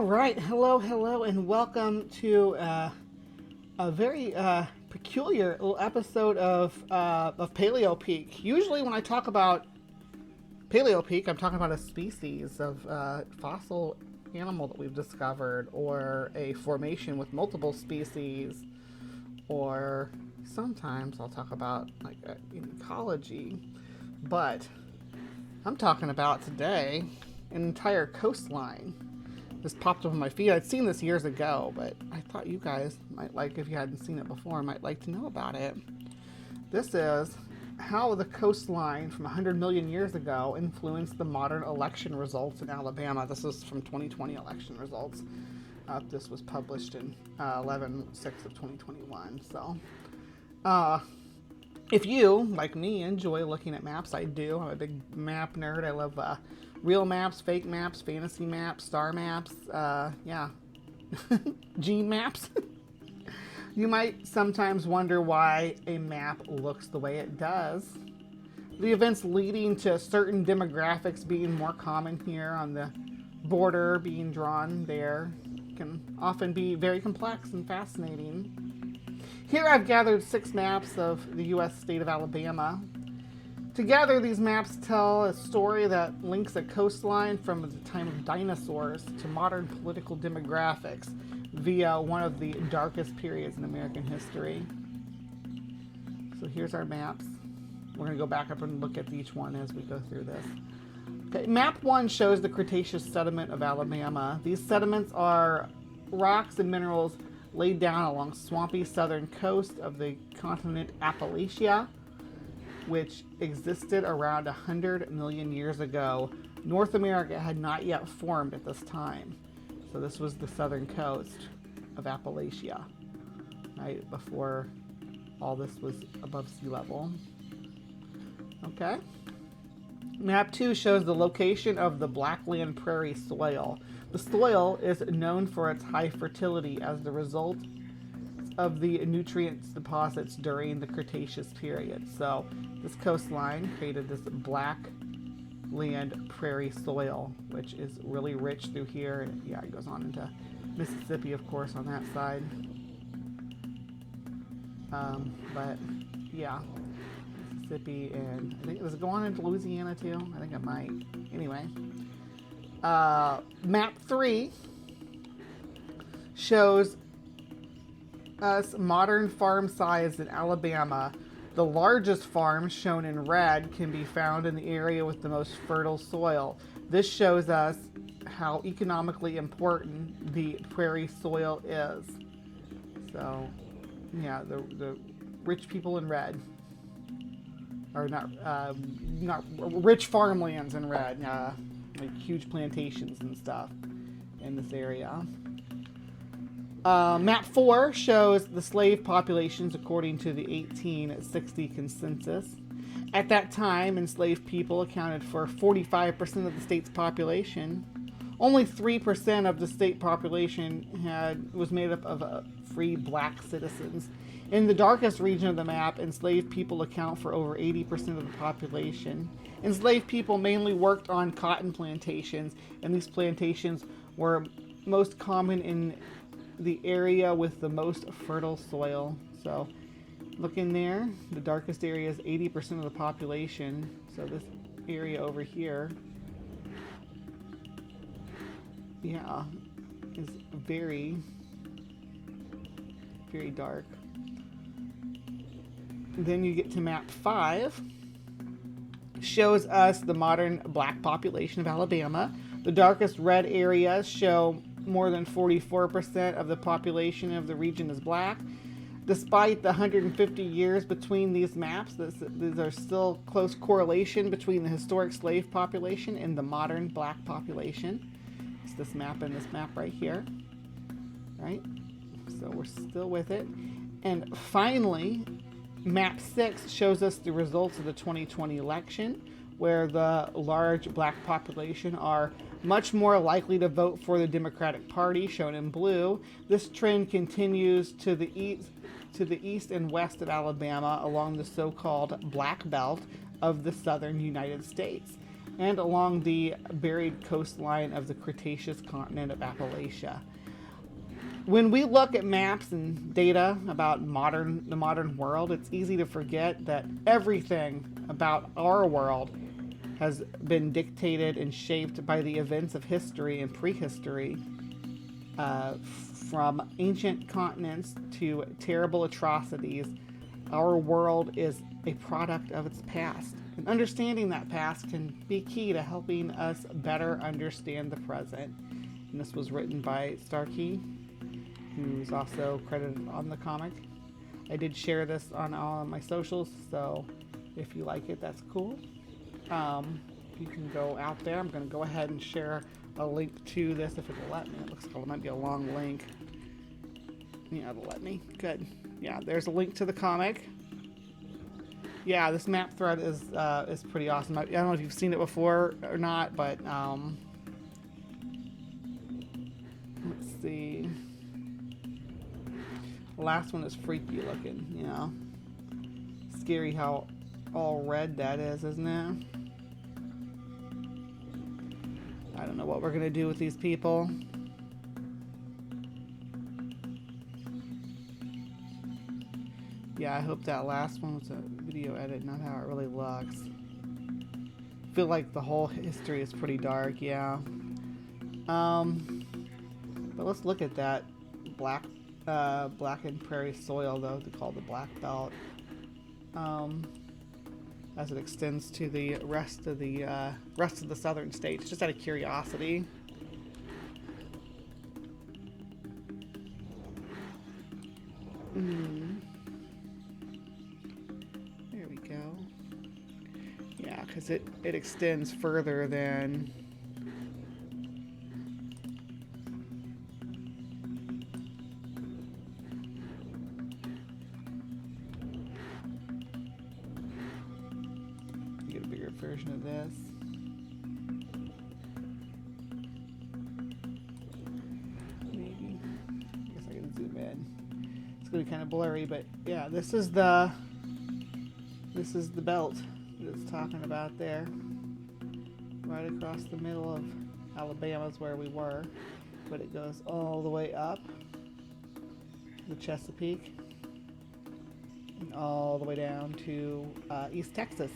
right, hello, and welcome to a very peculiar little episode of Paleo Peak. Usually, when I talk about Paleo Peak, I'm talking about a species of fossil animal that we've discovered, or a formation with multiple species, or sometimes I'll talk about like ecology. But I'm talking about today an entire coastline. This popped up on my feed. I'd seen this years ago, but I thought you guys might like, if you hadn't seen it before, might like to know about it. This is how the coastline from 100 million years ago influenced the modern election results in Alabama. This is from 2020 election results. This was published in 11/6 of 2021. So, if you, like me, enjoy looking at maps, I do. I'm a big map nerd. I love real maps, fake maps, fantasy maps, star maps, gene maps. You might sometimes wonder why a map looks the way it does. The events leading to certain demographics being more common here on the border being drawn there can often be very complex and fascinating. Here I've gathered 6 maps of the U.S. state of Alabama. Together, these maps tell a story that links a coastline from the time of dinosaurs to modern political demographics via one of the darkest periods in American history. So here's our maps. We're going to go back up and look at each one as we go through this. Okay, map 1 shows the Cretaceous sediment of Alabama. These sediments are rocks and minerals laid down along swampy southern coast of the continent Appalachia, which existed around 100 million years ago. North America had not yet formed at this time. So this was the southern coast of Appalachia, right before all this was above sea level. Okay. Map 2 shows the location of the Blackland Prairie soil. The soil is known for its high fertility as the result of the nutrients deposits during the Cretaceous period. So this coastline created this blackland prairie soil, which is really rich through here. And yeah, it goes on into Mississippi, of course, on that side. But yeah, Mississippi, and I think, does it go on into Louisiana too? I think it might. Anyway, map 3 shows us modern farm size in Alabama. The largest farms, shown in red, can be found in the area with the most fertile soil. This shows us how economically important the prairie soil is. So, yeah, the rich people in red, or not rich farmlands in red, like huge plantations and stuff in this area. Map 4 shows the slave populations according to the 1860 census. At that time, enslaved people accounted for 45% of the state's population. Only 3% of the state population was made up of free black citizens. In the darkest region of the map, enslaved people account for over 80% of the population. Enslaved people mainly worked on cotton plantations, and these plantations were most common in the area with the most fertile soil. So look in there, the darkest area is 80% of the population. So this area over here, yeah, is very, very dark. Then you get to map 5, shows us the modern black population of Alabama. The darkest red areas show more than 44% of the population of the region is black. Despite the 150 years between these maps, these are still close correlation between the historic slave population and the modern black population. It's this map and this map right here, right? So we're still with it. And finally, map 6 shows us the results of the 2020 election, where the large black population are much more likely to vote for the Democratic Party, shown in blue. This trend continues to the east and west of Alabama along the so-called Black Belt of the southern United States. and along the buried coastline of the Cretaceous continent of Appalachia. When we look at maps and data about the modern world, it's easy to forget that everything about our world has been dictated and shaped by the events of history and prehistory, from ancient continents to terrible atrocities. Our world is a product of its past. And understanding that past can be key to helping us better understand the present. And this was written by Starkey, who's also credited on the comic. I did share this on all of my socials, so if you like it, that's cool. You can go out there. I'm going to go ahead and share a link to this if it'll let me. It looks like it might be a long link. Yeah, it'll let me. Good. Yeah, there's a link to the comic. Yeah, this map thread is pretty awesome. I don't know if you've seen it before or not, but let's see. The last one is freaky looking, you know. Scary how all red that is, isn't it? I don't know what we're gonna do with these people. Yeah, I hope that last one was a video edit, not how it really looks. I feel like the whole history is pretty dark, yeah. But let's look at that blackened prairie soil, though, they call the Black Belt, as it extends to the rest of the southern states, just out of curiosity. There we go. Yeah, because it extends further than version of this. Maybe. I guess I can zoom in. It's gonna be kind of blurry, but yeah, this is the belt that it's talking about there. Right across the middle of Alabama is where we were, but it goes all the way up the Chesapeake and all the way down to East Texas.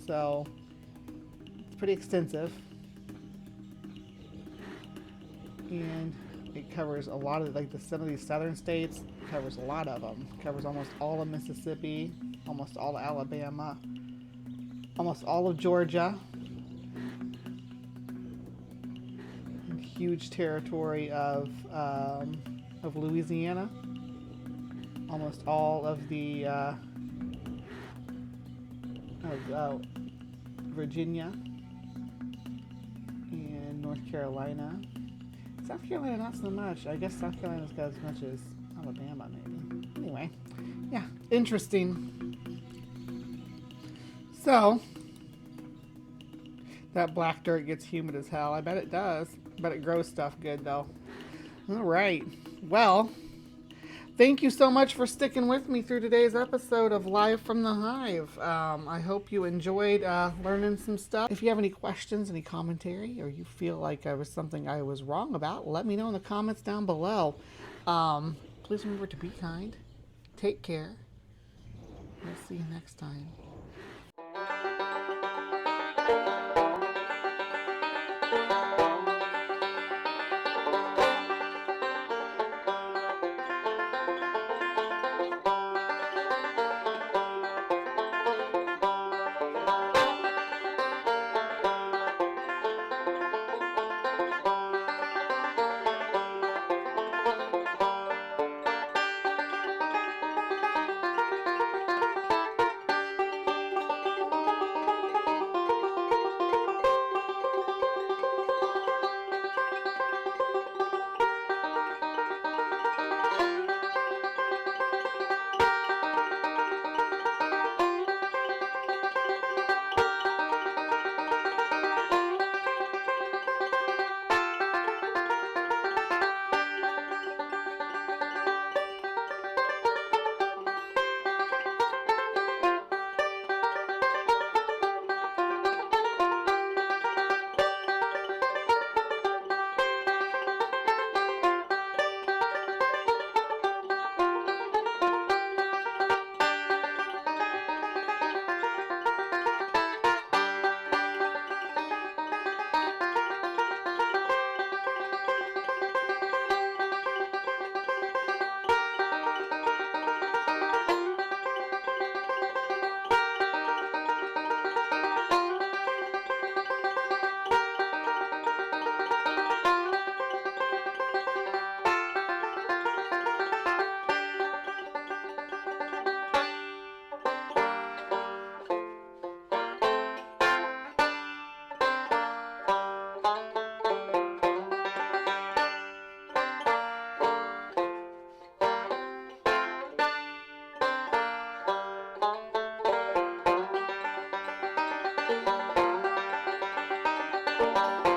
So it's pretty extensive, and it covers a lot of some of these southern states. Covers a lot of them. Covers almost all of Mississippi, almost all of Alabama, almost all of Georgia, and huge territory of Louisiana, almost all of the Virginia and North Carolina. South Carolina, not so much. I guess South Carolina's got as much as Alabama, maybe. Anyway, yeah, interesting. So, that black dirt gets humid as hell. I bet it does. I bet it grows stuff good, though. All right. Well, thank you so much for sticking with me through today's episode of Live from the Hive. I hope you enjoyed learning some stuff. If you have any questions, any commentary, or you feel like I was something I was wrong about, let me know in the comments down below. Please remember to be kind. Take care. We'll see you next time. Bye.